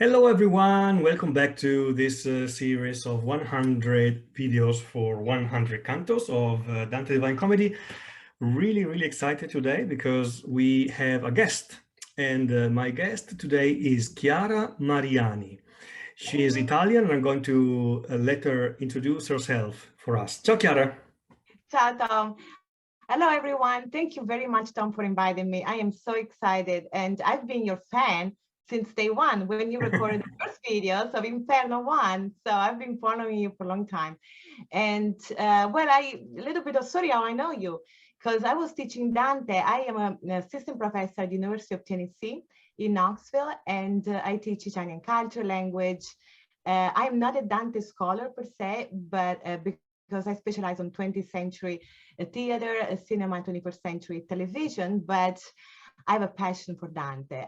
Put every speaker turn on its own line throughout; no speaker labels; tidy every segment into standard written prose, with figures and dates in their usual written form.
Hello everyone, welcome back to this series of 100 videos for 100 cantos of Dante Divine Comedy. Really excited today because we have a guest, and my guest today is Chiara Mariani. She is Italian and I'm going to let her introduce herself for us. Ciao Chiara.
Ciao, Tom. Hello, everyone. Thank you very much, Tom, for inviting me. I am so excited, and I've been your fan since day one when you recorded the first videos of Inferno 1. So I've been following you for a long time. And well, a little bit of story how I know you, because I was teaching Dante. I am an assistant professor at the University of Tennessee in Knoxville, and I teach Italian culture, language. I'm not a Dante scholar per se, but because I specialize on 20th century theater, cinema, 21st century television, but I have a passion for Dante.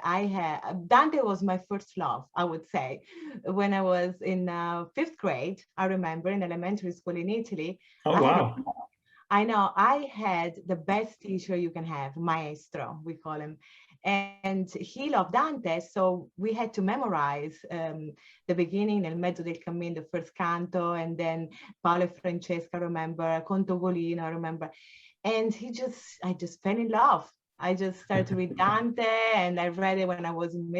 Dante was my first love, I would say. When I was in 5th grade, I remember in elementary school in Italy.
Oh, wow.
I know I had the best teacher you can have, maestro, we call him. And he loved Dante, so we had to memorize the beginning, Nel mezzo del cammin, the first canto, and then Paolo e Francesca, I remember, Conto Golino, I remember. And I just fell in love. I just started to read Dante, and I read it when I was in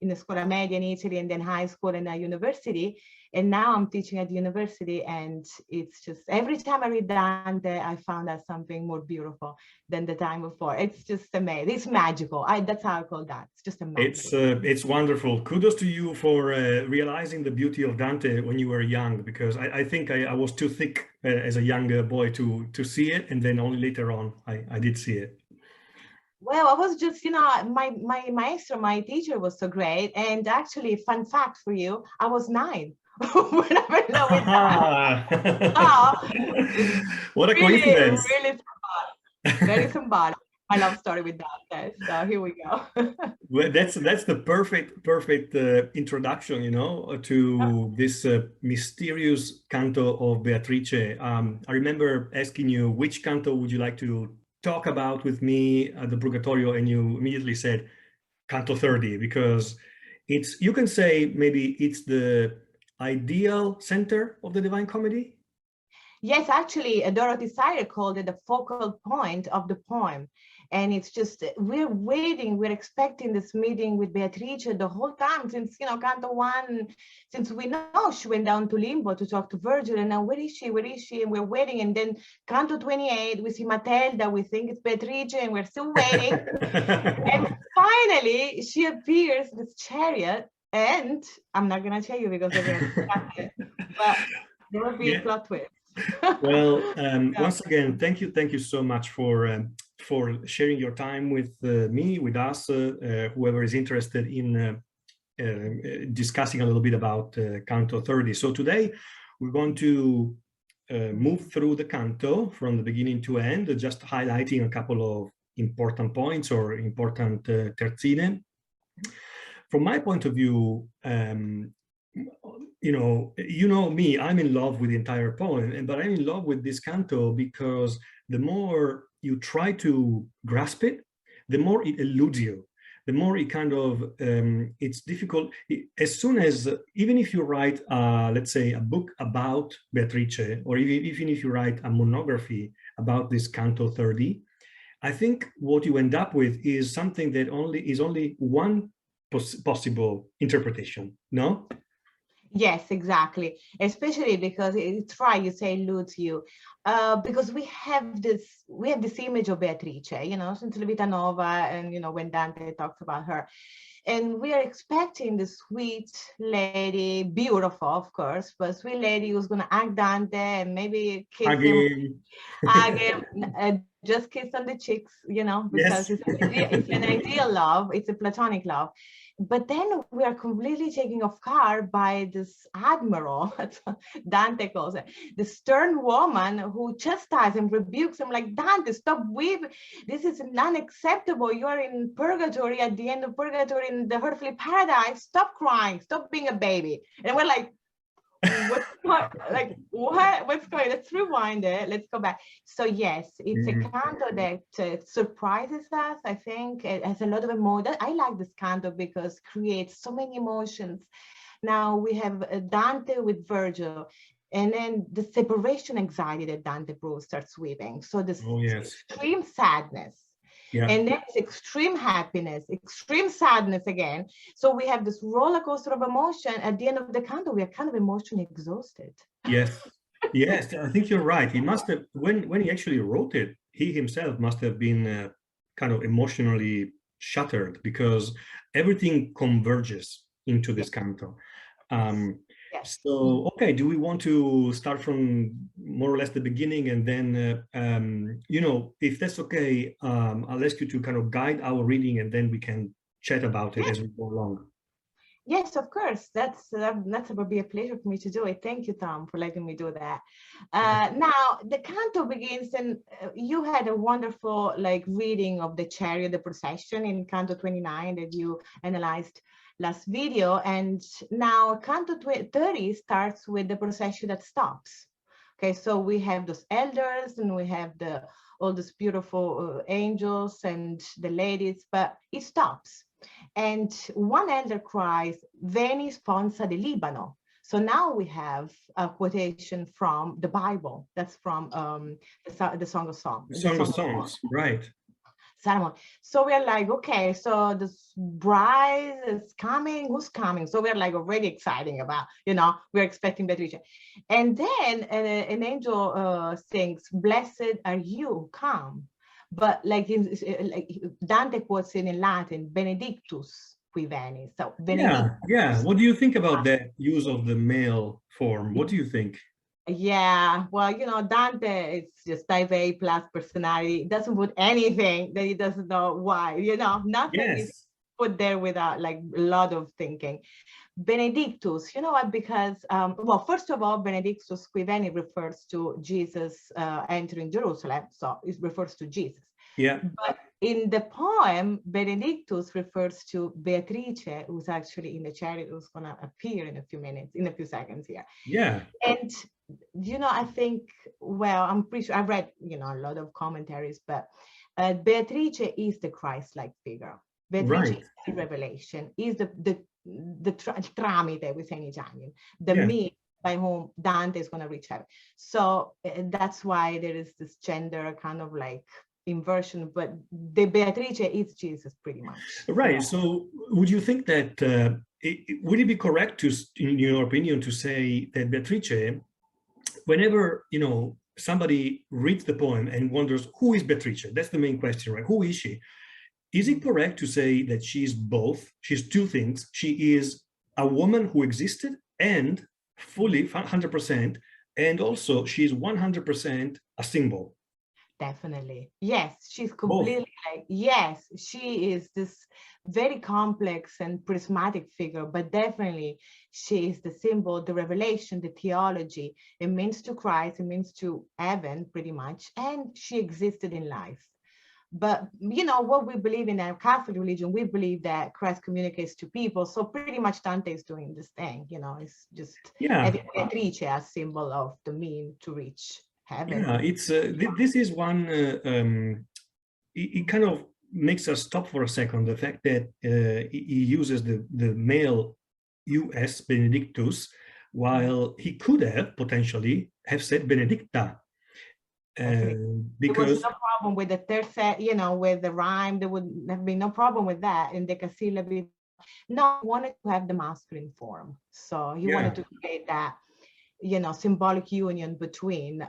in the scuola media in Italy, and then high school and university. And now I'm teaching at the university, and it's just every time I read Dante, I found out something more beautiful than the time before. It's just amazing. It's magical. That's how I call that. It's just amazing.
It's wonderful. Kudos to you for realizing the beauty of Dante when you were young, because I think I was too thick as a younger boy to see it, and then only later on I did see it.
Well, I was just, my maestro, my teacher was so great. And actually, fun fact for you, I was 9 when I went with that.
What a coincidence.
Really symbolic. Very symbolic. My love story with Dante. So here we go.
Well, that's the perfect introduction, to this mysterious canto of Beatrice. I remember asking you which canto would you like to talk about with me at the Purgatorio, and you immediately said Canto 30, because you can say maybe it's the ideal center of the Divine Comedy.
Yes, actually, Dorothy Sayre called it the focal point of the poem. And it's just, we're waiting, we're expecting this meeting with Beatrice the whole time since, Canto 1, since we know she went down to Limbo to talk to Virgil, and now where is she? And we're waiting. And then Canto 28, we see Matilda, we think it's Beatrice, and we're still waiting. And finally, she appears in this chariot, and I'm not going to tell you because they're going to cut it, but there will be a plot twist.
Well, once again, thank you so much for sharing your time with me, with us, whoever is interested in discussing a little bit about Canto 30. So today we're going to move through the canto from the beginning to end, just highlighting a couple of important points or important terzine. From my point of view, you know me, I'm in love with the entire poem, but I'm in love with this canto because the more you try to grasp it, the more it eludes you, the more it kind of, it's difficult. As soon as, even if you write, let's say, a book about Beatrice, or even if you write a monography about this Canto 30, I think what you end up with is something that is only one possible interpretation, no?
Yes, exactly. Especially because it's right, you say eludes you, because we have this image of Beatrice, since La Vita Nova, and when Dante talks about her, and we are expecting the sweet lady, beautiful, of course, but sweet lady who's going to act Dante and maybe kiss him, just kiss on the cheeks, because
Yes.
it's an ideal love, it's a platonic love. But then we are completely taken off guard by this admiral, Dante calls it, the stern woman who chastises and rebukes him, like, Dante, stop weeping. This is unacceptable. You are in purgatory, at the end of purgatory, in the earthly paradise. Stop crying. Stop being a baby. And we're like, like what's going? Let's rewind it. Let's go back. So yes, it's a canto that surprises us. I think it has a lot of emotion. I like this canto because it creates so many emotions. Now we have Dante with Virgil, and then the separation anxiety that Dante Bro starts weaving. So this extreme sadness.
Yeah.
And then it's extreme happiness, extreme sadness again. So we have this roller coaster of emotion. At the end of the canto, we are kind of emotionally exhausted.
Yes, yes, I think you're right. He must have, when he actually wrote it, he himself must have been kind of emotionally shattered, because everything converges into this canto. So, okay, do we want to start from more or less the beginning, and then, you know, if that's okay, I'll ask you to kind of guide our reading, and then we can chat about it as we go along.
Yes, of course. That would be a pleasure for me to do it. Thank you, Tom, for letting me do that. Now, the canto begins, and you had a wonderful reading of the chariot, the procession in Canto 29 that you analyzed last video. And now Canto 30 starts with the procession that stops. Okay, so we have those elders, and we have all these beautiful angels and the ladies, but it stops. And one elder cries, "Veni sponsa di Libano." So now we have a quotation from the Bible. That's from the Song of Songs.
The Song of Songs, right.
Solomon. So we're like, okay, so this bride is coming. Who's coming? So we're like already exciting about, you know, we're expecting Beatrice. And then an angel sings, "Blessed are you who come." But like Dante quotes it in Latin, "Benedictus qui veni." So benedictus.
Yeah. What do you think about that use of the male form? What do you think?
Yeah, well, you know, Dante is just type A plus personality. Doesn't put anything that he doesn't know why, you know, nothing is put there without a lot of thinking. Benedictus, you know what, because, well, first of all, Benedictus qui veni refers to Jesus entering Jerusalem. So it refers to Jesus.
Yeah.
But in the poem, Benedictus refers to Beatrice, who's actually in the chariot, who's going to appear in a few seconds here.
Yeah.
And, you know, I think, well, I'm pretty sure I've read, you know, a lot of commentaries, but Beatrice is the Christ-like figure. Beatrice is the revelation, is the tramite, we say in Italian, the means by whom Dante is going to reach heaven. So that's why there is this gender kind of inversion, but the Beatrice is Jesus pretty much.
Right. So would you think that, would it be correct to, in your opinion, to say that Beatrice, whenever, you know, somebody reads the poem and wonders, who is Beatrice? That's the main question, right? Who is she? Is it correct to say that she's both? She's two things. She is a woman who existed and fully 100%, and also she's 100% a symbol.
Definitely. Yes, she's completely yes, she is this very complex and prismatic figure, but definitely she is the symbol, the revelation, the theology. It means to Christ, it means to heaven pretty much, and she existed in life. But, you know, what we believe in our Catholic religion, we believe that Christ communicates to people. So pretty much Dante is doing this thing, you know, it's just having Beatrice as symbol of the mean to reach heaven.
Yeah, it's this is one, it kind of makes us stop for a second, the fact that he uses the male US Benedictus, while he could have potentially have said Benedicta. Because
there was no problem with the third set, you know, with the rhyme. There would have been no problem with that in decasyllabic. No, he wanted to have the masculine form, so he wanted to create that, you know, symbolic union between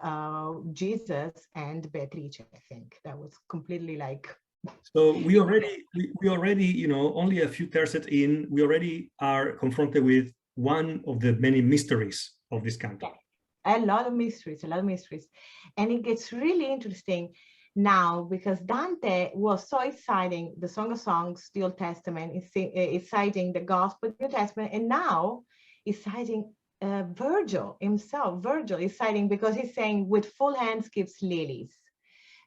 Jesus and Beatrice. I think that was completely
So we already, you know, only a few tercets in, we already are confronted with one of the many mysteries of this canto.
A lot of mysteries, and it gets really interesting now because Dante was so citing the Song of Songs, the Old Testament, is citing the Gospel, the New Testament, and now he's citing Virgil himself. Virgil is citing because he's saying, "With full hands gives lilies."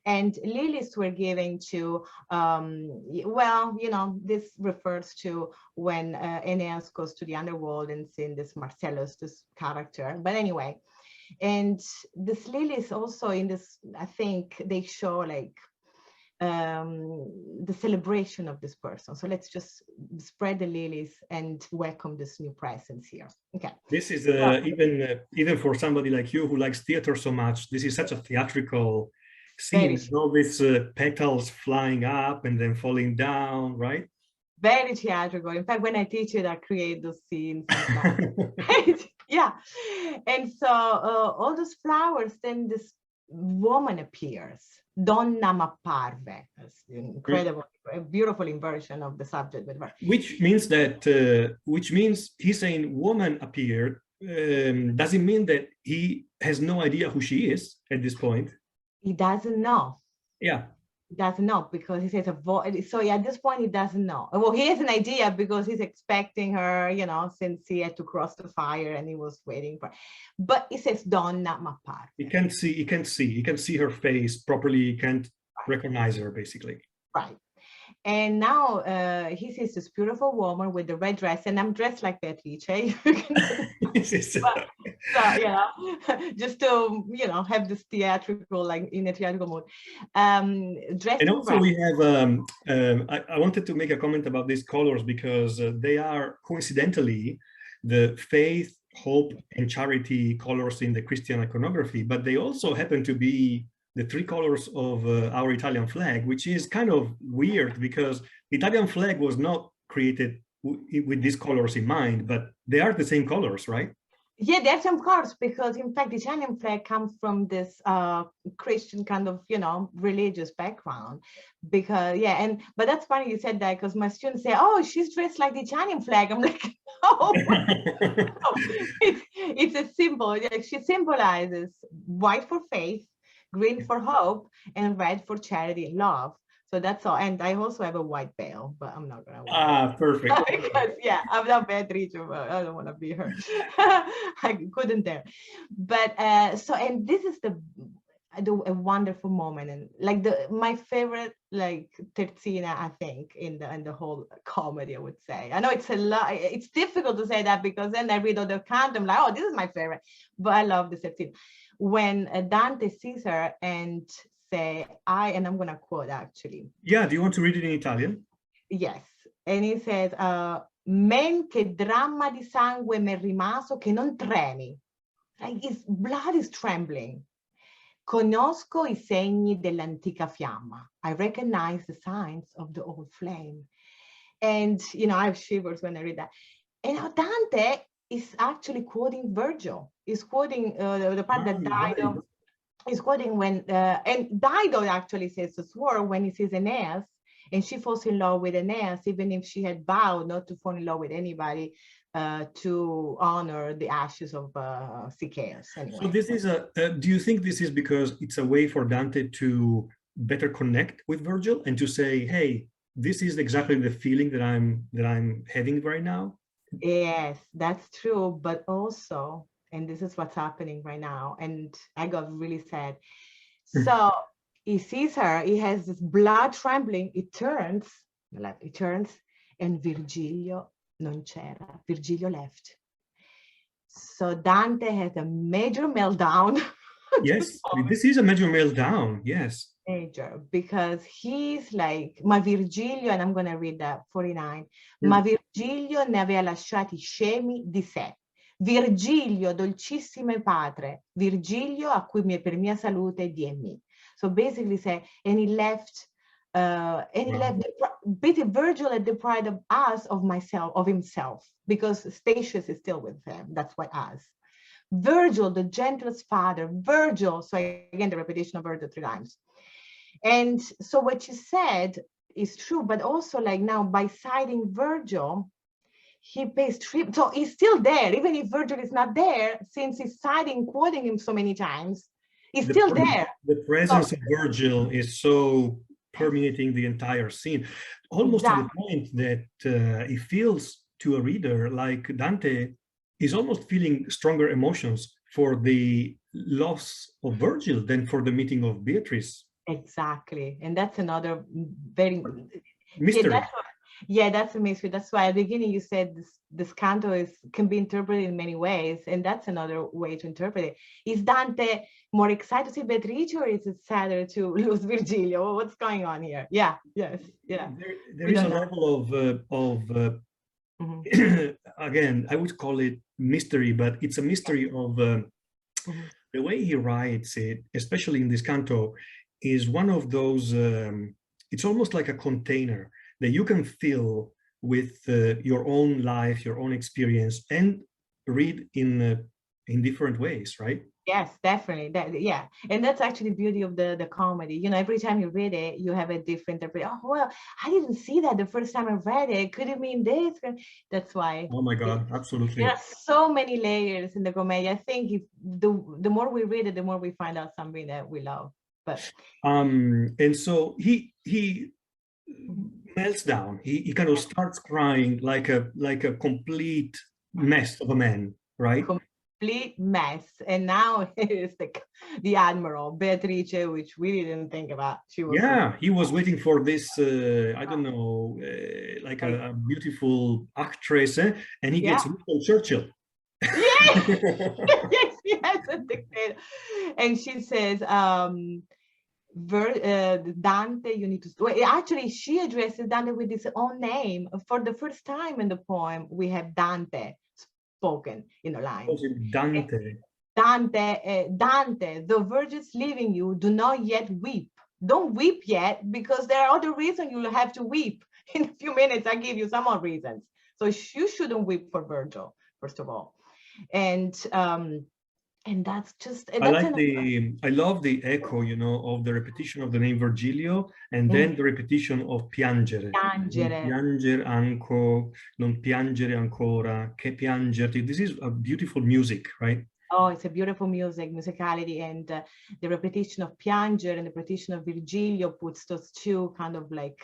And lilies were given to, well, you know, this refers to when Aeneas goes to the underworld and seeing this Marcellus, this character. But anyway, and this lilies also in this, I think they show like the celebration of this person. So let's just spread the lilies and welcome this new presence here. Okay.
This is even for somebody like you who likes theater so much, this is such a theatrical scene. All these petals flying up and then falling down, right?
Very theatrical. In fact, when I teach it, I create those scenes. Yeah. And so all those flowers, then this woman appears. Donna m'apparve. Incredible, beautiful inversion of the subject with her.
Which means that, which means he's saying woman appeared. Does it mean that he has no idea who she is at this point?
He doesn't know.
Yeah.
He doesn't know because he says a voice. So at this point, he doesn't know. Well, he has an idea because he's expecting her, you know, since he had to cross the fire and he was waiting for. But he says, "Donna m'apparve."
He can't see. He can see her face properly. He can't recognize her, basically.
Right. And now he sees this beautiful woman with the red dress, and I'm dressed like Beatrice. So, you know, just to, you know, have this theatrical, like in a theatrical mood.
And also we have, I wanted to make a comment about these colors because they are coincidentally the faith, hope, and charity colors in the Christian iconography, but they also happen to be the three colors of our Italian flag, which is kind of weird because the Italian flag was not created with these colors in mind, but they are the same colors, right?
Yeah, there's some colors because in fact the Italian flag comes from this Christian kind of, you know, religious background. Because but that's funny you said that because my students say, "Oh, she's dressed like the Italian flag." I'm like, no, no. It's a symbol. She symbolizes white for faith, green for hope, and red for charity and love. So that's all. And I also have a white veil, but I'm not gonna wear
it. Perfect.
Because I'm not Beatrice, but I don't want to be her. I couldn't dare. But so, and this is a wonderful moment, and like my favorite like terzina, I think, in the whole comedy, I would say. I know it's a lot. It's difficult to say that because then I read other canto, I'm like, oh, this is my favorite. But I love the terzina. When Dante sees her and say, and I'm gonna quote actually.
Yeah, do you want to read it in Italian?
Yes, and he says, men che dramma di sangue m'è rimasto che non tremi. Like his blood is trembling. Conosco I segni dell'antica fiamma. I recognize the signs of the old flame. And, you know, I have shivers when I read that. And now Dante is actually quoting Virgil. He's quoting the part that Dido, he's quoting when, and Dido actually says this word when he sees Aeneas, and she falls in love with Aeneas, even if she had vowed not to fall in love with anybody to honor the ashes of Sichaeus. Anyway.
So this is do you think this is because it's a way for Dante to better connect with Virgil and to say, hey, this is exactly the feeling that I'm having right now?
Yes, that's true. But also, and this is what's happening right now, and I got really sad. So he sees her, he has this blood trembling, it turns, and Virgilio non c'era. Virgilio left. So Dante has a major meltdown.
Yes, this is a major meltdown, yes.
Major, because he's like, ma Virgilio, and I'm going to read that 49, ma Virgilio ne aveva lasciati scemi di sé. Virgilio, dolcissimo padre, Virgilio a cui per mia salute diemi. So basically say, and he left, basically Virgil had deprived of us of himself, because Statius is still with him. That's why us. Virgil, the gentlest father, Virgil. So again, the repetition of Virgil 3 times. And so what you said is true, but also like now by citing Virgil, he pays tribute. So he's still there, even if Virgil is not there, since he's citing, quoting him so many times, he's still there.
The presence of Virgil is so permeating the entire scene, almost to the point that it feels to a reader like Dante is almost feeling stronger emotions for the loss of Virgil than for the meeting of Beatrice.
Exactly. And that's another very
mystery.
That's a mystery. That's why at the beginning you said this canto can be interpreted in many ways, and that's another way to interpret it. Is Dante more excited to see Beatrice, or is it sadder to lose Virgilio? What's going on here? Yeah, yes, yeah.
There is a level again, I would call it mystery, but it's a mystery of the way he writes it, especially in this canto, is one of those, it's almost like a container that you can fill with your own life, your own experience, and read in different ways, right?
Yes, definitely. Yeah, and that's actually the beauty of the comedy. You know, every time you read it, you have a different interpretation. Oh, well, I didn't see that the first time I read it. Could it mean this? That's why.
Oh my God, absolutely.
There are so many layers in the comedy. I think if the more we read it, the more we find out something that we love. But
and so he melts down. He kind of starts crying like a complete mess of a man, right?
Complete mess. And now it's the admiral Beatrice, which we didn't think about. She was
he was waiting for this I don't know, like a beautiful actress, and he gets Winston Churchill.
Yes, yes, a dictator. And she says, Dante, you need to. Well, actually, she addresses Dante with his own name. For the first time in the poem, we have Dante spoken in a line.
Dante.
Dante, the Virgil's leaving you, do not yet weep. Don't weep yet, because there are other reasons you'll have to weep. In a few minutes, I give you some more reasons. So you shouldn't weep for Virgil, first of all. And that's just.
I love the echo, you know, of the repetition of the name Virgilio, and then the repetition of piangere.
Piangere.
Piangere anco, non piangere ancora, che piangerti. This is a beautiful music, right?
Oh, it's a beautiful musicality, and the repetition of piangere and the repetition of Virgilio puts those two kind of like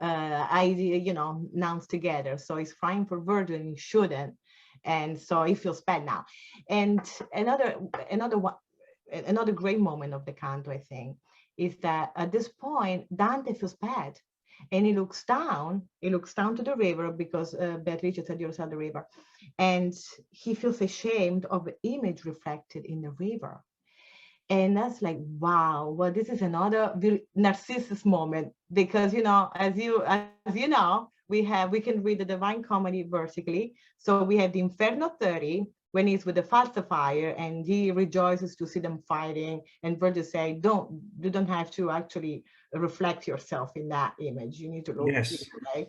nouns together. So he's crying for Virgil and he shouldn't. And so he feels bad now. And another great moment of the canto, I think, is that at this point Dante feels bad, and he looks down to the river, because Beatrice said you're the river, and he feels ashamed of the image reflected in the river. And that's like, wow, well, this is another Narcissus moment, because, you know, as you know, we can read the Divine Comedy vertically. So we have the Inferno 30, when he's with the falsifier and he rejoices to see them fighting, and Virgil say, you don't have to actually reflect yourself in that image. You need to look.
Yes.
Right?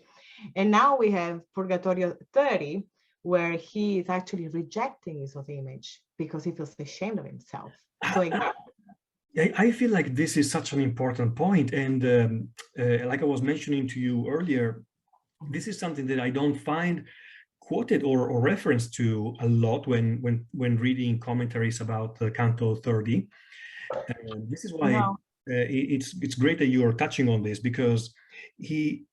And now we have Purgatorio 30, where he is actually rejecting his own image because he feels ashamed of himself. So again,
I feel like this is such an important point, and like I was mentioning to you earlier, this is something that I don't find quoted or referenced to a lot when reading commentaries about Canto 30. This is why it's great that you are touching on this, because he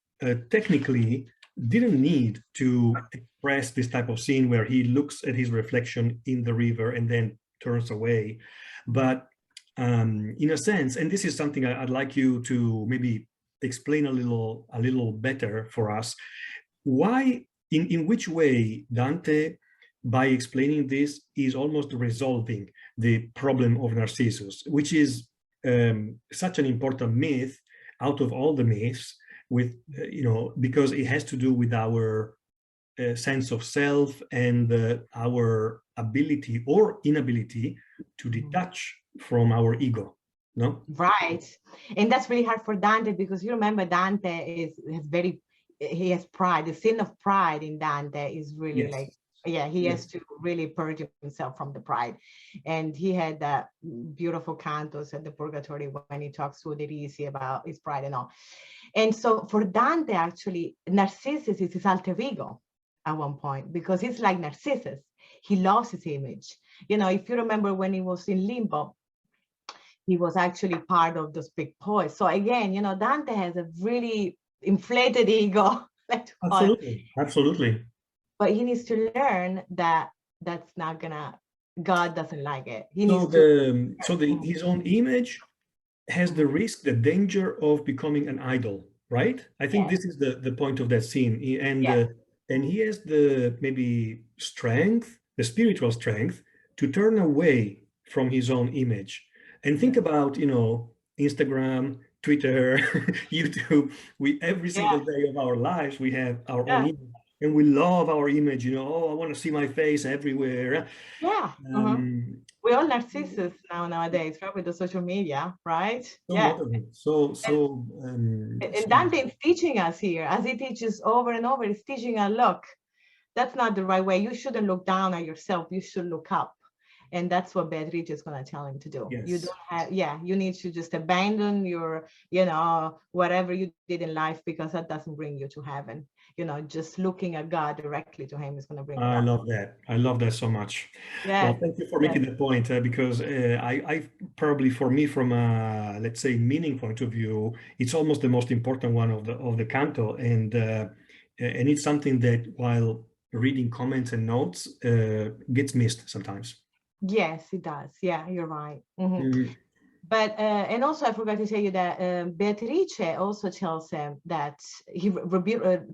technically didn't need to express this type of scene where he looks at his reflection in the river and then turns away. But in a sense, and this is something I'd like you to maybe explain a little better for us, why, in which way Dante, by explaining this, is almost resolving the problem of Narcissus, which is such an important myth out of all the myths, with because it has to do with our sense of self and our ability or inability to detach from our ego. No?
Right. And that's really hard for Dante, because you remember Dante he has pride. The sin of pride in Dante is really he has to really purge himself from the pride. And he had that beautiful cantos at the Purgatory when he talks to Derisi about his pride and all. And so for Dante, actually, Narcissus is his alter ego at one point, because he's like Narcissus. He lost his image. You know, if you remember when he was in Limbo, he was actually part of those big poets. So again, you know, Dante has a really inflated ego.
Absolutely.
But he needs to learn that that's not gonna. God doesn't like it.
His own image has the risk, the danger of becoming an idol, right? I think
Yes.
this is the point of that scene.
Yes.
And he has the maybe strength, the spiritual strength, to turn away from his own image. And think
Yes.
about, you know, Instagram, Twitter, YouTube. We every
Yeah.
single day of our lives we have our own
Yeah.
image, and we love our image. You know, oh, I want to see my face everywhere.
Yeah.
Um,
We're all narcissists nowadays, right? With the social media, right?
so
Yeah.
much of it. So
And Dante is teaching us here, as he teaches over and over, he's teaching us, look, that's not the right way. You shouldn't look down at yourself. You should look up. And that's what Beatrice is going to tell him to do. You
yes.
don't have, yeah, you need to just abandon your, whatever you did in life, because that doesn't bring you to heaven. Just looking at God directly to him is going to bring you
I
up.
love that. I love that so much.
Yeah.
Well, thank you for
Yeah.
making that point because I probably for me from a let's say meaning point of view, it's almost the most important one of the canto, and it's something that while reading comments and notes gets missed sometimes.
Yes, it does. Yeah, you're right. Mm-hmm.
Mhm.
But and also I forgot to tell you that Beatrice also tells him that he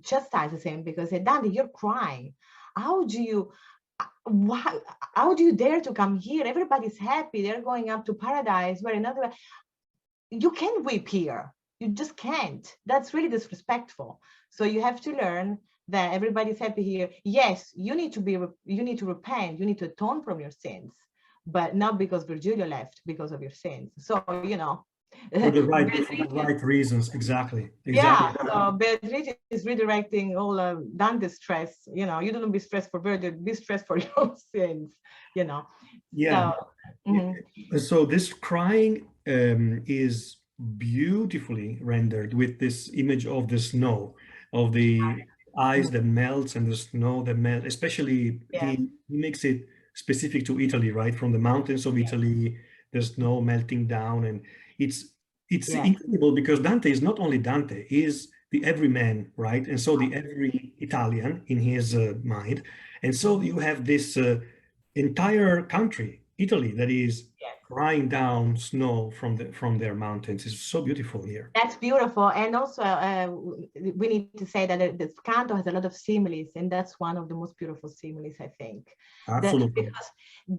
chastises him because he said, Dante, you're crying. How do you why, how do you dare to come here? Everybody's happy. They're going up to paradise. Where another, you can't weep here. You just can't. That's really disrespectful. So you have to learn that everybody's happy here. Yes, you need to repent. You need to atone from your sins, but not because Virgilio left, because of your sins. So,
For the right reasons, exactly.
yeah, so Beatrice is redirecting all Dante's stress. You don't be stressed for Virgil, be stressed for your sins,
Yeah.
So, mhm.
So this crying is beautifully rendered with this image of the snow, of the ice that melts and the snow that melts. Especially
Yeah.
he makes it specific to Italy, right? From the mountains of Italy, the snow melting down, and it's
Yeah.
incredible because Dante is not only Dante, he is the everyman, right? And so the every Italian in his mind, and so you have this entire country, Italy, that is
Yes.
crying down snow from their mountains. It's so beautiful here.
That's beautiful. And also, we need to say that the canto has a lot of similes, and that's one of the most beautiful similes, I think.
Absolutely.
Because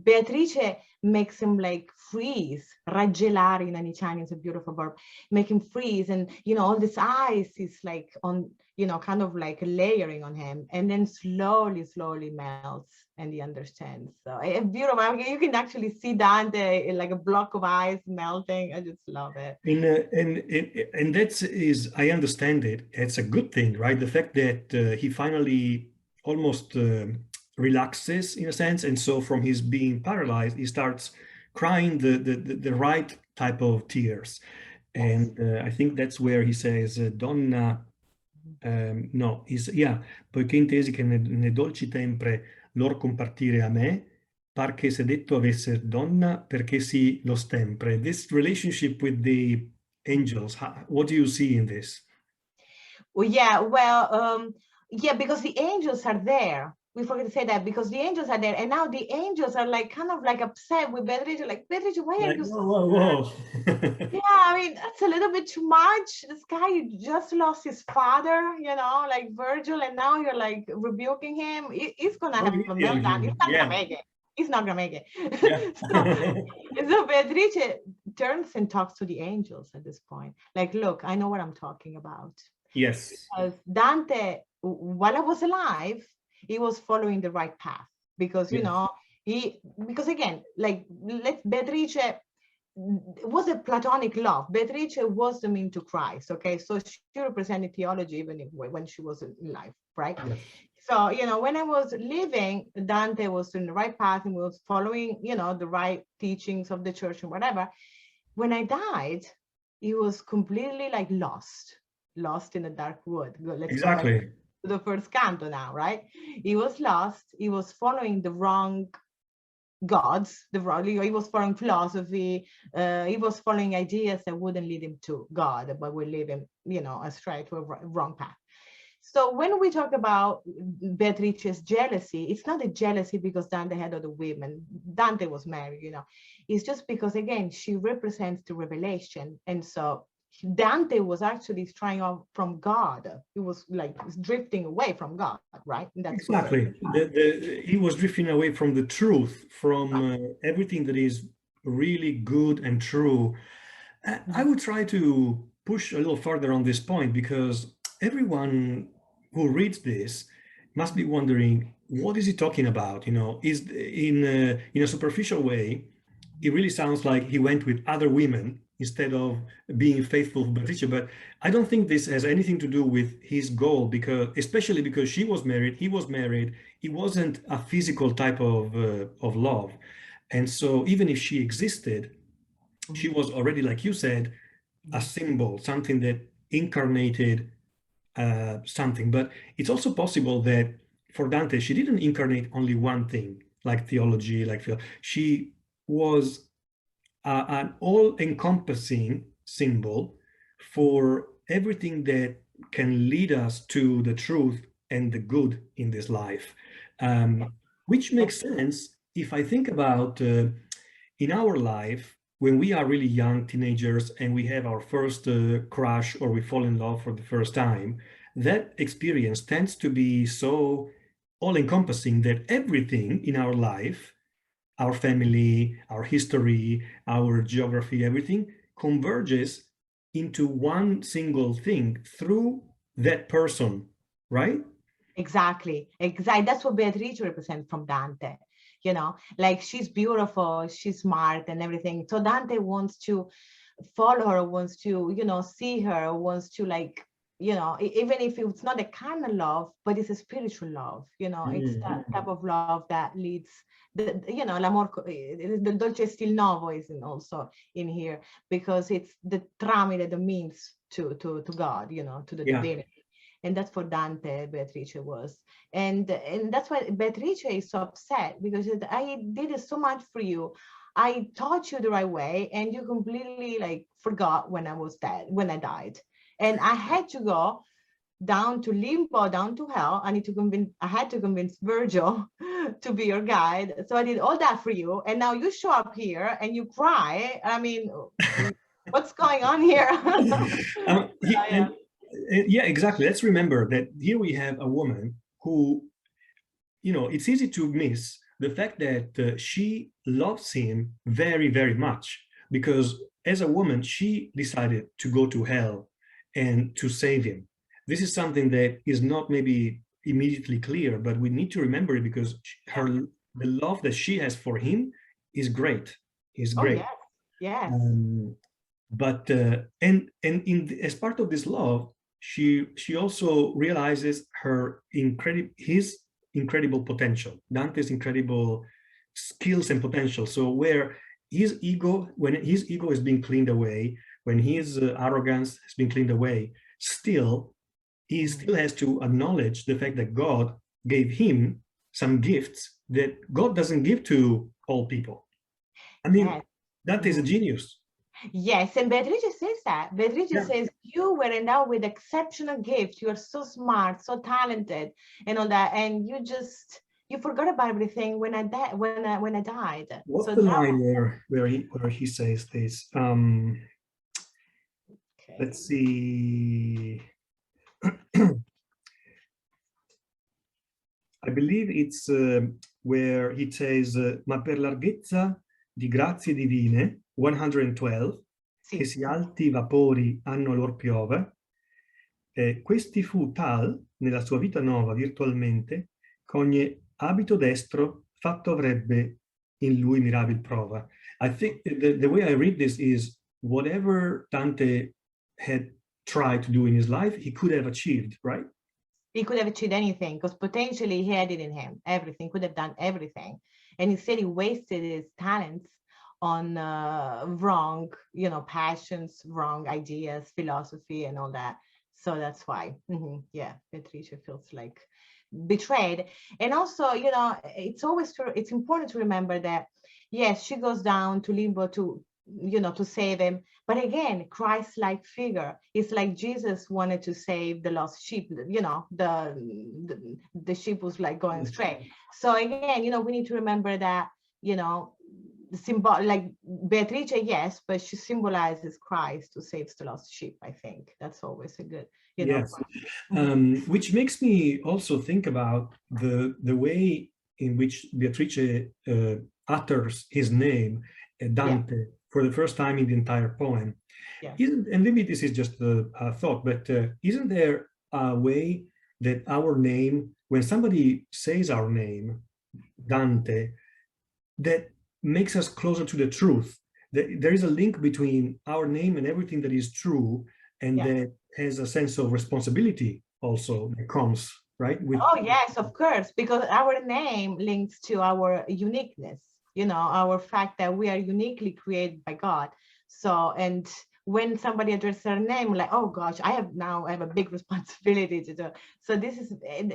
Beatrice makes him like freeze. Raggelare in an Italian is a beautiful verb. Make him freeze, and all this ice is like on, kind of like layering on him, and then slowly melts, and he understands. So beautiful. I mean, you can actually see Dante in like a block of ice melting. I just love it.
And that is, I understand it. It's a good thing, right? The fact that he finally almost relaxes in a sense, and so from his being paralyzed, he starts crying the right type of tears. And I think that's where he says, Donna, no, yeah, poiché intesi che ne dolci tempre lor compartire a me, par che se detto avesse donna, perché sì lo stempre. This relationship with the angels, what do you see in this?
Well, yeah, because the angels are there. We forget to say that, because the angels are there, and now the angels are like kind of like upset with Beatrice, like, Beatrice, why are you so
whoa.
Yeah, I mean, that's a little bit too much. This guy just lost his father, like Virgil, and now you're like rebuking him. He's gonna have a meltdown. He's not gonna make it. He's not gonna make it. Yeah. So Beatrice turns and talks to the angels at this point. Like, look, I know what I'm talking about.
Yes.
Because Dante, while I was alive, he was following the right path. Because, because again, like, Beatrice was a platonic love. Beatrice was the mean to Christ, okay? So she represented theology even when she was in life, right?
Yes.
So, when I was living, Dante was in the right path and was following, the right teachings of the church and whatever. When I died, he was completely like lost in a dark wood. Let's go back to the first canto now, right? He was lost. He was following the wrong gods, he was following philosophy, he was following ideas that wouldn't lead him to God, but would lead him, astray to a wrong path. So when we talk about Beatrice's jealousy, it's not a jealousy because Dante had other women. Dante was married, you know. It's just because, again, she represents the revelation. And so Dante was actually trying off from God. He was like drifting away from God, right? And that's
Exactly. He was drifting away from the truth, from everything that is really good and true. I would try to push a little further on this point, because everyone who reads this must be wondering, what is he talking about? You know, is in a superficial way, it really sounds like he went with other women instead of being faithful to Beatrice. But I don't think this has anything to do with his goal, because especially because she was married, he was married. It wasn't a physical type of love. And so even if she existed, she was already, like you said, a symbol, something that incarnated something. But it's also possible that for Dante, she didn't incarnate only one thing, like theology, she was an all-encompassing symbol for everything that can lead us to the truth and the good in this life, which makes sense if I think about in our life, when we are really young teenagers and we have our first crush, or we fall in love for the first time. That experience tends to be so all-encompassing that everything in our life, our family, our history, our geography, everything converges into one single thing through that person, right?
Exactly. That's what Beatrice represents from Dante. You know, like, she's beautiful, she's smart and everything. So Dante wants to follow her, wants to, you know, see her, wants to, like, you know, even if it's not a kind of love, but it's a spiritual love, you know, it's that type of love that leads, you know, l'amor, the dolce stil novo is also in here, because it's the tramite, the means to God, you know, to the divinity. And that's what Dante, Beatrice was. And that's why Beatrice is so upset, because I did so much for you. I taught you the right way, and you completely, like, forgot when I was dead, when I died. And I had to go down to limbo, down to hell. I had to convince Virgil to be your guide. So I did all that for you. And now you show up here and you cry. I mean, what's going on here?
Yeah, exactly. Let's remember that here we have a woman who, you know, it's easy to miss the fact that she loves him very, very much, because as a woman, she decided to go to hell and to save him. This is something that is not maybe immediately clear, but we need to remember it, because the love that she has for him is great. Is great.
Oh, yes.
But as part of this love, she also realizes his incredible potential, Dante's incredible skills and potential. So when his ego is being cleaned away, when his arrogance has been cleaned away, he still has to acknowledge the fact that God gave him some gifts that God doesn't give to all people. I mean, Dante is a genius.
Yes, and Beatrice says that. Beatrice says, you were endowed with exceptional gifts. You are so smart, so talented, and all that, and you forgot about everything when I died.
What's the line where he says this? Let's see. I believe it's where he says, ma per larghezza di grazie divine, 112, che si alti vapori hanno lor piove, questi fu tal nella sua vita nuova virtualmente, che ogni abito destro fatto avrebbe in lui mirabil prova. I think the way I read this is, whatever Dante had tried to do in his life, he could have achieved, right?
He could have achieved anything, because potentially he had it in him, everything, could have done everything. And instead he wasted his talents on wrong, you know, passions, wrong ideas, philosophy and all that. So that's why, yeah, Beatrice feels like betrayed. And also, you know, it's important to remember that, yes, she goes down to limbo to you know, to save him. But again, Christ-like figure. It's like Jesus wanted to save the lost sheep, you know, the sheep was like going astray. So again, you know, we need to remember that, you know, the symbol, like Beatrice, yes, but she symbolizes Christ who saves the lost sheep. I think that's always a good, you know.
Yes, which makes me also think about the way in which Beatrice utters his name, Dante, for the first time in the entire poem.
Yes.
And maybe this is just a thought, but isn't there a way that our name, when somebody says our name, Dante, that makes us closer to the truth? There is a link between our name and everything that is true, and that has a sense of responsibility also that comes, right?
Oh, yes, of course, because our name links to our uniqueness, you know, our fact that we are uniquely created by God. So, and when somebody addresses their name, like, oh gosh, I have a big responsibility to do. So this is,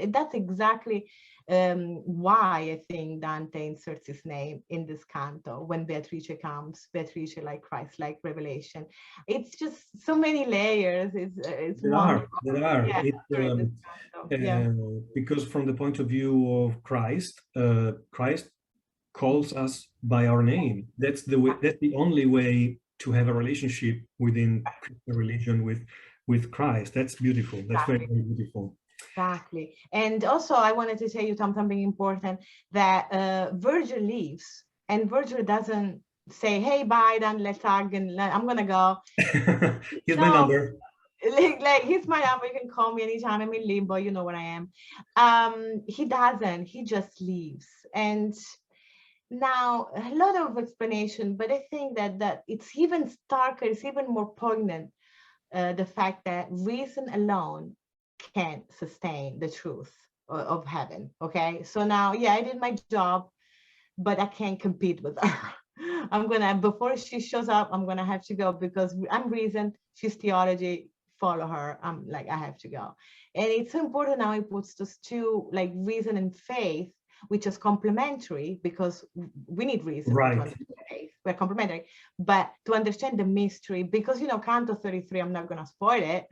that's exactly why I think Dante inserts his name in this canto. When Beatrice comes, Beatrice like Christ, like revelation. It's just so many layers. It's wonderful.
There are.
Yeah,
Because from the point of view of Christ, Christ calls us by our name. That's the way. That's the only way to have a relationship within Christian religion with Christ. That's beautiful. That's very, very beautiful.
Exactly. And also I wanted to tell you, Tom, something important, that Virgil leaves, and Virgil doesn't say, hey, bye, then let's hug and I'm gonna go.
Here's my number.
Like here's my number, you can call me anytime. I'm in limbo, you know what I am. He doesn't, he just leaves. And now a lot of explanation, but I think that it's even starker, it's even more poignant, the fact that reason alone can't sustain the truth of heaven. Okay, so now, yeah, I did my job, but I can't compete with her. I'm gonna, before she shows up, I'm gonna have to go, because I'm reason, she's theology, follow her. I'm like, I have to go. And it's so important now he puts those two, like reason and faith, which is complementary, because we need reason to understand faith. We're complementary, but to understand the mystery, because, you know, Canto 33, I'm not going to spoil it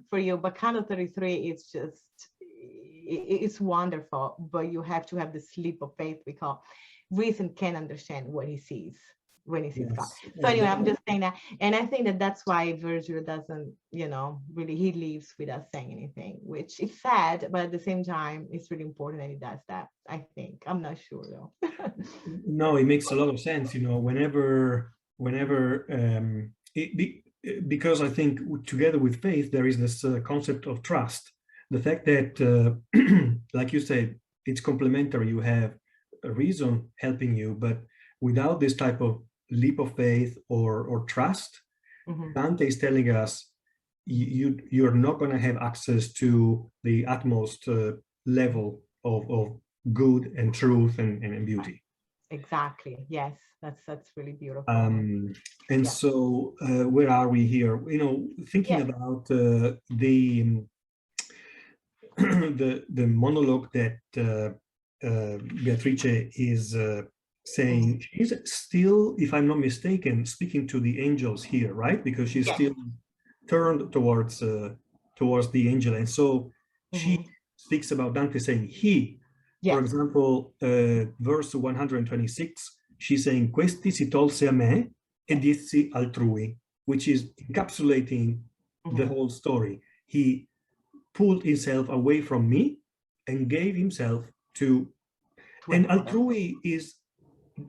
for you, but Canto 33 is just, it's wonderful, but you have to have this leap of faith, we call. Reason can understand what he sees when he sees God. So anyway, I'm just saying that. And I think that that's why Virgil doesn't, you know, really, he leaves without saying anything, which is sad, but at the same time, it's really important that he does that, I think. I'm not sure though.
No, it makes a lot of sense, you know, because I think together with faith, there is this concept of trust. The fact that, like you said, it's complementary. You have a reason helping you, but without this type of leap of faith or trust, Dante is telling us you're not going to have access to the utmost level of good and truth and beauty.
Exactly. Yes, that's really beautiful.
And so where are we here? You know, thinking about the monologue that Beatrice is saying. She's still, if I'm not mistaken, speaking to the angels here, right? Because she's still turned towards the angel, and so she speaks about Dante saying he. For example, verse 126, she's saying "Questi si tolse a me e dissi altrui," which is encapsulating the whole story. He pulled himself away from me and gave himself to, and altrui is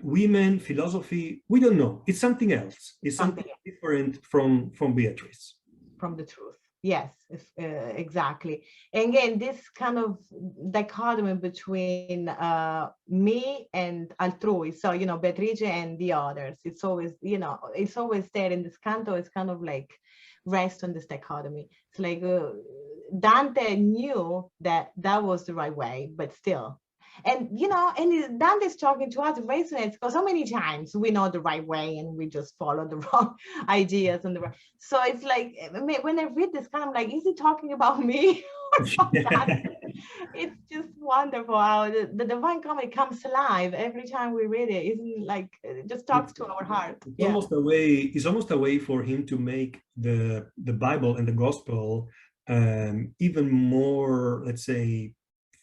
women, philosophy, we don't know. It's something else. It's something different from Beatrice.
From the truth. Yes, exactly. And again, this kind of dichotomy between me and altrui. So, you know, Beatrice and the others. It's always, you know, it's always there in this canto. It's kind of like rest on this dichotomy. It's like Dante knew that was the right way, but still. And, you know, and Dante's talking to us, resonates, because so many times we know the right way and we just follow the wrong ideas. So it's like, when I read this, kind of like, is he talking about me? It's just wonderful how the Divine Comedy comes alive every time we read it. Isn't like it just talks to our heart.
It's
Yeah.
almost a way. It's almost a way for him to make the Bible and the Gospel even more, let's say,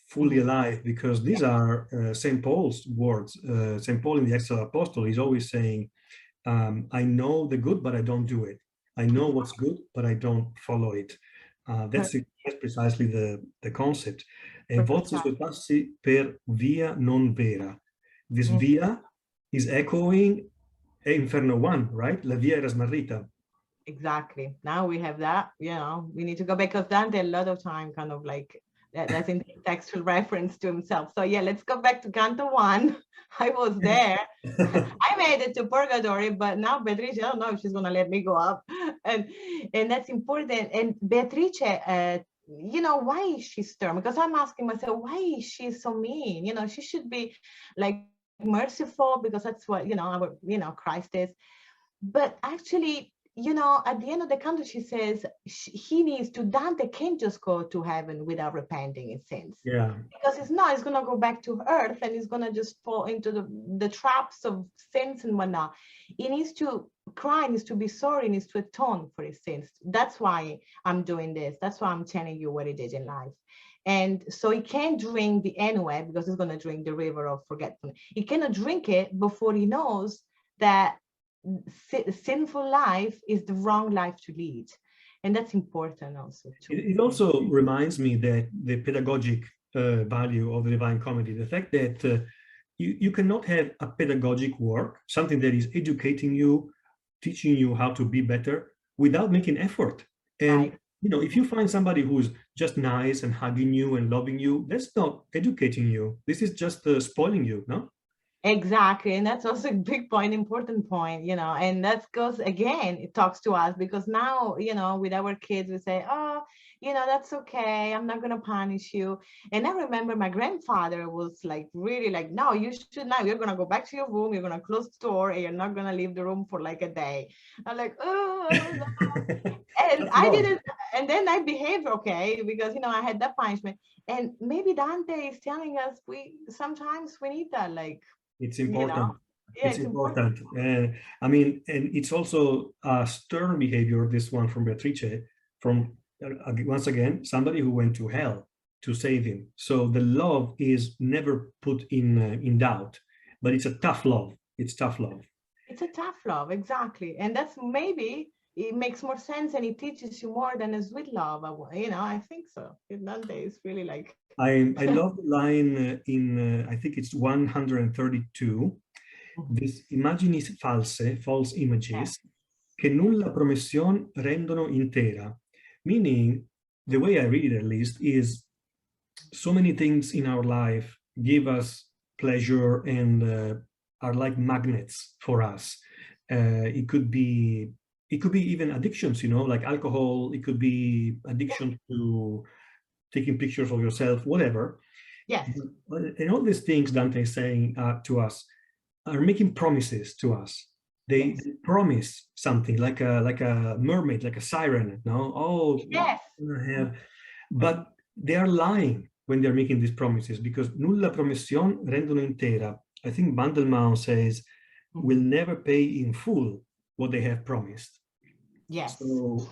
fully alive, because these are St. Paul's words. St. Paul in the Acts of the Apostle is always saying, I know the good, but I don't do it. I know what's good, but I don't follow it. That's precisely the concept. E volse sue passi per via non vera. This via is echoing Inferno 1, right? La via era smarrita.
Exactly. Now we have that, we need to go back, because Dante a lot of time kind of like that's in textual reference to himself. So yeah, let's go back to Canto 1. I was there. I made it to Purgatory, but now Beatrice, I don't know if she's gonna let me go up. And that's important. And Beatrice, why is she stern? Because I'm asking myself, why is she so mean? She should be like merciful, because that's what Christ is. But actually, at the end of the canto, she says he needs to, Dante can't just go to heaven without repenting his sins.
Yeah.
Because it's going to go back to earth, and he's going to just fall into the traps of sins and whatnot. He needs to cry, needs to be sorry, needs to atone for his sins. That's why I'm doing this. That's why I'm telling you what he did in life. And so he can't drink the N-word, because he's going to drink the river of forgetfulness. He cannot drink it before he knows that sinful life is the wrong life to lead. And that's important also.
It also reminds me that the pedagogic value of the Divine Comedy, the fact that you cannot have a pedagogic work, something that is educating you, teaching you how to be better, without making effort. And if you find somebody who's just nice and hugging you and loving you, that's not educating you. This is just spoiling you, no?
Exactly. And that's also a big point, important point, and that goes again, it talks to us, because now, with our kids, we say, oh, that's okay. I'm not going to punish you. And I remember my grandfather was like, really like, no, you should not. You're going to go back to your room. You're going to close the door, and you're not going to leave the room for like a day. I'm like, oh, no. And I didn't. And then I behaved okay, because, I had that punishment. And maybe Dante is telling us sometimes we need that, like,
it's important.
Yeah,
it's important. And it's also a stern behavior, this one from Beatrice, from once again, somebody who went to hell to save him. So the love is never put in doubt, but it's a tough love. It's tough love.
It's a tough love, exactly. And that's maybe it makes more sense, and it teaches you more than a sweet love. I think so. Dante is really like.
I love the line in, I think it's 132, these immagini false, false images, che nulla promessione rendono intera. Meaning, the way I read it at least, is so many things in our life give us pleasure and are like magnets for us. It could be even addictions, like alcohol. It could be addiction to taking pictures of yourself, whatever.
Yes.
And all these things Dante is saying to us are making promises to us. They promise something, like a mermaid, like a siren. No, oh,
yes.
But they are lying when they're making these promises, because nulla promessione rendono intera. I think Bandelmont says, will never pay in full what they have promised.
Yes.
So,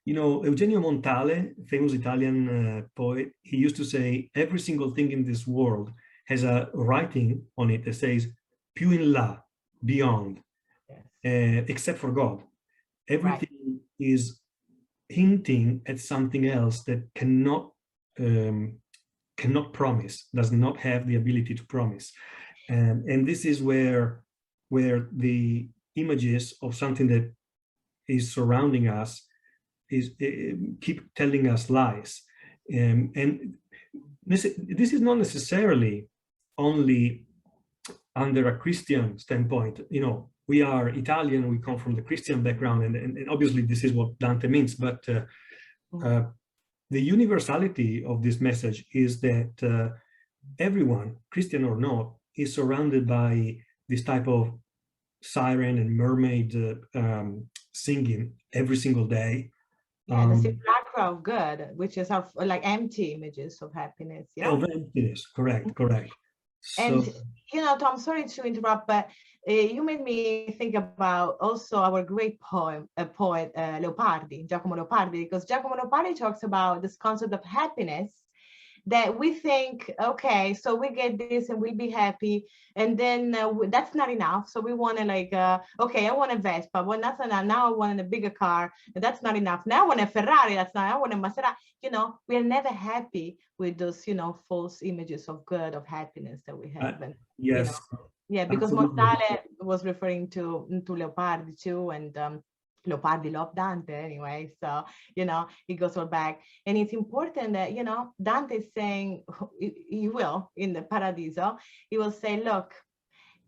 Eugenio Montale, famous Italian poet, he used to say, every single thing in this world has a writing on it that says, più in là, beyond, except for God. Everything is hinting at something else that cannot promise, does not have the ability to promise. And this is where the images of something that is surrounding us keep telling us lies. And this is not necessarily only under a Christian standpoint. We are Italian, we come from the Christian background, and obviously this is what Dante means, but the universality of this message is that everyone, Christian or not, is surrounded by this type of siren and mermaid singing every single day.
Yeah, the simulacrum chakra of good, which is our like empty images of happiness. Yeah.
Of emptiness, correct, correct.
And
So,
you know, Tom, sorry to interrupt, but you made me think about also our great poet Leopardi, Giacomo Leopardi, because Giacomo Leopardi talks about this concept of happiness that we think, okay, so we get this and we'll be happy, and then that's not enough. So we want to like, okay, I want a Vespa, but that's not enough. Now I want a bigger car, and that's not enough. Now I want a Ferrari, that's not. I want a Maserati. You know, we are never happy with those, you know, false images of good, of happiness that we have. And
yes,
you know, yeah, because
absolutely.
Mortale was referring to Leopardi too, and Leopardi loved Dante anyway, so you know it goes all back, and it's important that you know Dante is saying he will in the Paradiso, he will say, look,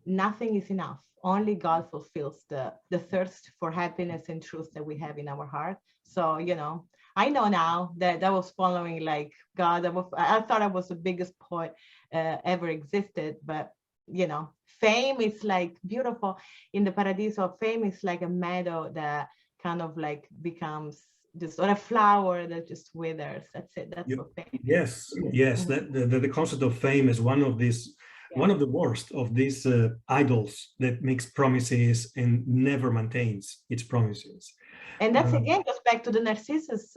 nothing is enough. Only God fulfills the thirst for happiness and truth that we have in our heart. So you know, I know now that I was following like God. I thought I was the biggest poet ever existed, but you know, fame is like beautiful in the Paradiso. Fame is like a meadow that kind of like becomes just, or a flower that just withers. That's it. That's what fame is.
Yes, yes. That the concept of fame is one of these, one of the worst of these idols that makes promises and never maintains its promises.
And that's again goes back to the Narcissus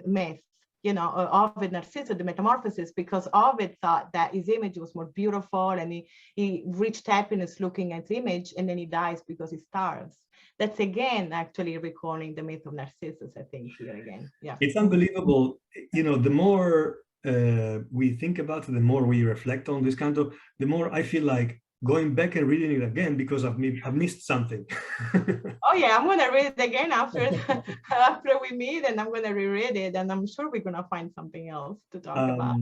myth, you know, Ovid Narcissus, the metamorphosis, because Ovid thought that his image was more beautiful and he reached happiness looking at the image, and then he dies because he starves. That's again actually recalling the myth of Narcissus, I think, here again. Yeah.
It's unbelievable. You know, the more we think about it, the more we reflect on this kind of, the more I feel like going back and reading it again because I've missed something.
Oh yeah, I'm gonna read it again after after we meet, and I'm gonna reread it, and I'm sure we're gonna find something else to talk about.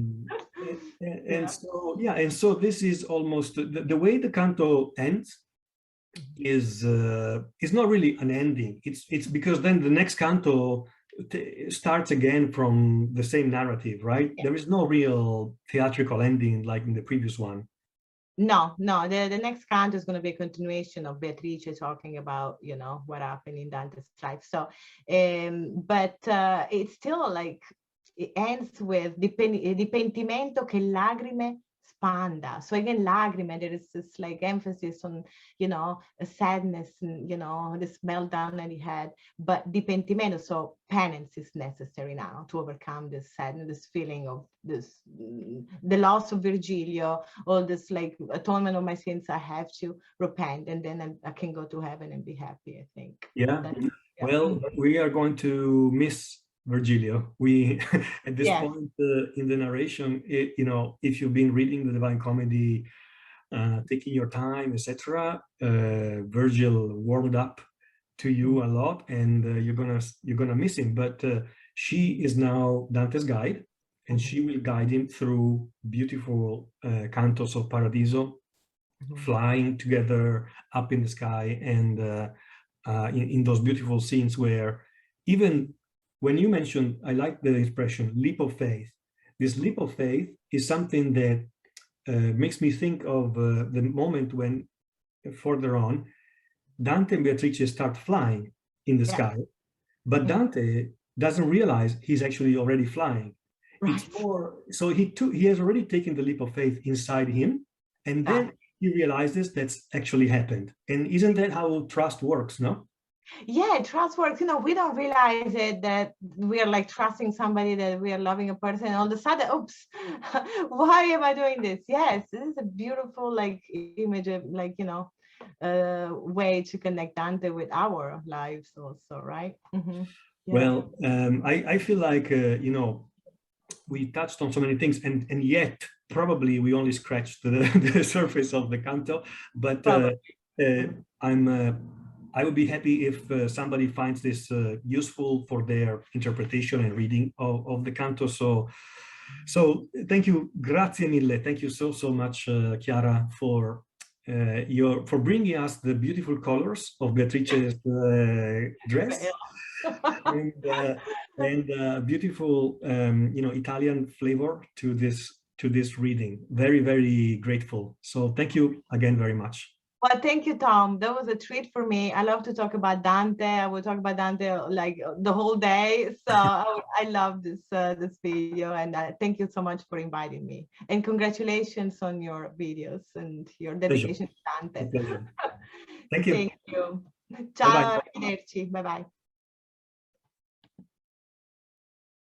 And so yeah, and so this is almost the way the canto ends is not really an ending. It's because then the next canto starts again from the same narrative, right? There is no real theatrical ending like in the previous one.
No, the next canto is going to be a continuation of Beatrice talking about, you know, what happened in Dante's life. So, but it's still like, it ends with Dipentimento che lagrime spanda. So again, lagrime, there is this like emphasis on, you know, a sadness and, you know, this meltdown that he had, but Dipentimento, so penance is necessary now to overcome this sadness, this feeling of this, the loss of Virgilio, all this like atonement of my sins, I have to repent, and then I can go to heaven and be happy, I think.
Yeah. Well, we are going to miss Virgilio. We at this point in the narration, you know, if you've been reading the Divine Comedy, taking your time, etc., Virgil warmed up to you a lot, and you're gonna miss him. But she is now Dante's guide, and she will guide him through beautiful cantos of Paradiso, flying together up in the sky, and in those beautiful scenes where even when you mentioned, I like the expression leap of faith. This leap of faith is something that makes me think of the moment when further on Dante and Beatrice start flying in the sky, but Dante doesn't realize he's actually already flying. It's more, so he has already taken the leap of faith inside him, and then he realizes that's actually happened. And isn't that how trust works, no?
Yeah, trust works. You know, we don't realize it, that we are like trusting somebody, that we are loving a person, and all of a sudden, oops, why am I doing this? Yes, this is a beautiful like image of like, you know, way to connect Dante with our lives also, right?
Well, I feel like, you know, we touched on so many things, and yet probably we only scratched the surface of the canto, but I would be happy if somebody finds this useful for their interpretation and reading of the canto. So thank you, grazie mille. Thank you so much, Chiara, for bringing us the beautiful colors of Beatrice's dress and beautiful you know, Italian flavor to this reading. Very, very grateful. So thank you again very much.
Well, thank you, Tom. That was a treat for me. I love to talk about Dante. I will talk about Dante like the whole day. So I love this video, and thank you so much for inviting me. And congratulations on your videos and your dedication to Dante.
Pleasure. Thank you.
Thank you.
Bye-bye.
Ciao, arrivederci. Bye bye.